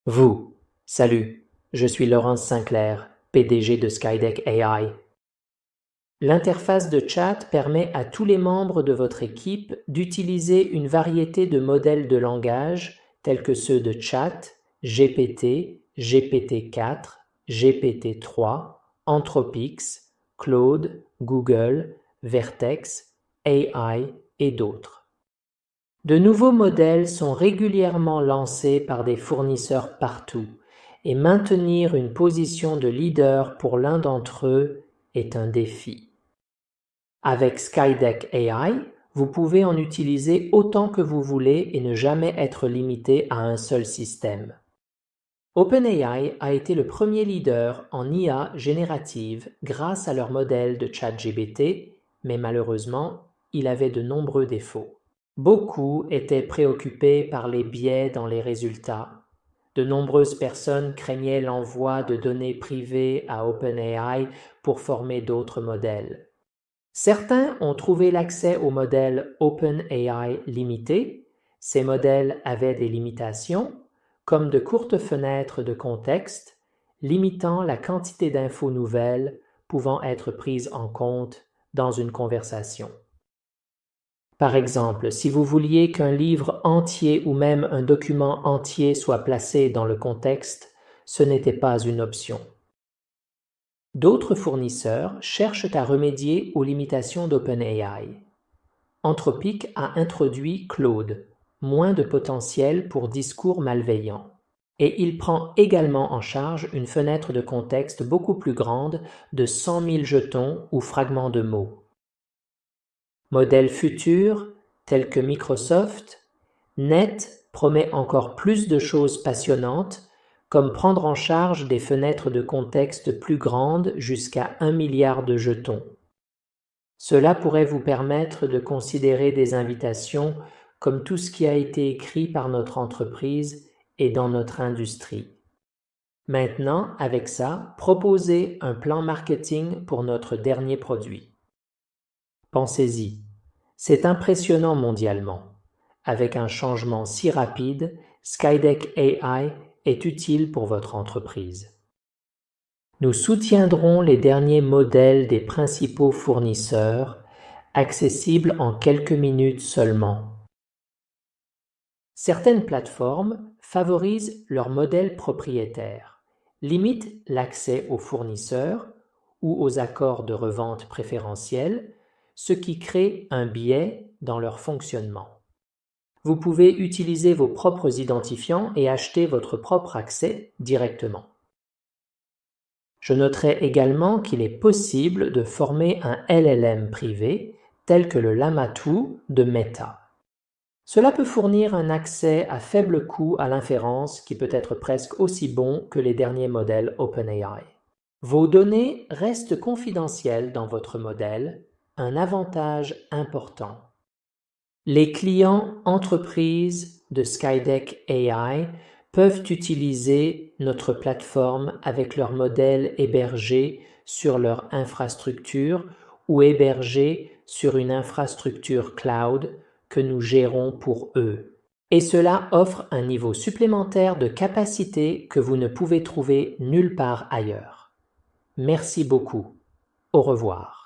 Vous, salut, je suis Laurence Sinclair, PDG de Skydeck AI. L'interface de chat permet à tous les membres de votre équipe d'utiliser une variété de modèles de langage tels que ceux de chat, GPT, GPT-4, GPT-3, Anthropix, Claude, Google, Vertex, AI et d'autres. De nouveaux modèles sont régulièrement lancés par des fournisseurs partout, et maintenir une position de leader pour l'un d'entre eux est un défi. Avec Skydeck AI, vous pouvez en utiliser autant que vous voulez et ne jamais être limité à un seul système. OpenAI a été le premier leader en IA générative grâce à leur modèle de ChatGPT, mais malheureusement, il avait de nombreux défauts. Beaucoup étaient préoccupés par les biais dans les résultats. De nombreuses personnes craignaient l'envoi de données privées à OpenAI pour former d'autres modèles. Certains ont trouvé l'accès au modèle OpenAI limité. Ces modèles avaient des limitations, comme de courtes fenêtres de contexte, limitant la quantité d'infos nouvelles pouvant être prises en compte dans une conversation. Par exemple, si vous vouliez qu'un livre entier ou même un document entier soit placé dans le contexte, ce n'était pas une option. D'autres fournisseurs cherchent à remédier aux limitations d'OpenAI. Anthropic a introduit Claude, moins de potentiel pour discours malveillants. Et il prend également en charge une fenêtre de contexte beaucoup plus grande de 100 000 jetons ou fragments de mots. Modèles futurs, tels que Microsoft, Net promet encore plus de choses passionnantes, comme prendre en charge des fenêtres de contexte plus grandes jusqu'à 1 milliard de jetons. Cela pourrait vous permettre de considérer des invitations comme tout ce qui a été écrit par notre entreprise et dans notre industrie. Maintenant, avec ça, proposez un plan marketing pour notre dernier produit. Pensez-y, c'est impressionnant mondialement. Avec un changement si rapide, Skydeck AI est utile pour votre entreprise. Nous soutiendrons les derniers modèles des principaux fournisseurs, accessibles en quelques minutes seulement. Certaines plateformes favorisent leurs modèles propriétaires, limitent l'accès aux fournisseurs ou aux accords de revente préférentiels, ce qui crée un biais dans leur fonctionnement. Vous pouvez utiliser vos propres identifiants et acheter votre propre accès directement. Je noterai également qu'il est possible de former un LLM privé tel que le Llama 2 de Meta. Cela peut fournir un accès à faible coût à l'inférence qui peut être presque aussi bon que les derniers modèles OpenAI. Vos données restent confidentielles dans votre modèle, un avantage important. Les clients entreprises de Skydeck AI peuvent utiliser notre plateforme avec leur modèle hébergé sur leur infrastructure ou hébergé sur une infrastructure cloud que nous gérons pour eux. Et cela offre un niveau supplémentaire de capacité que vous ne pouvez trouver nulle part ailleurs. Merci beaucoup. Au revoir.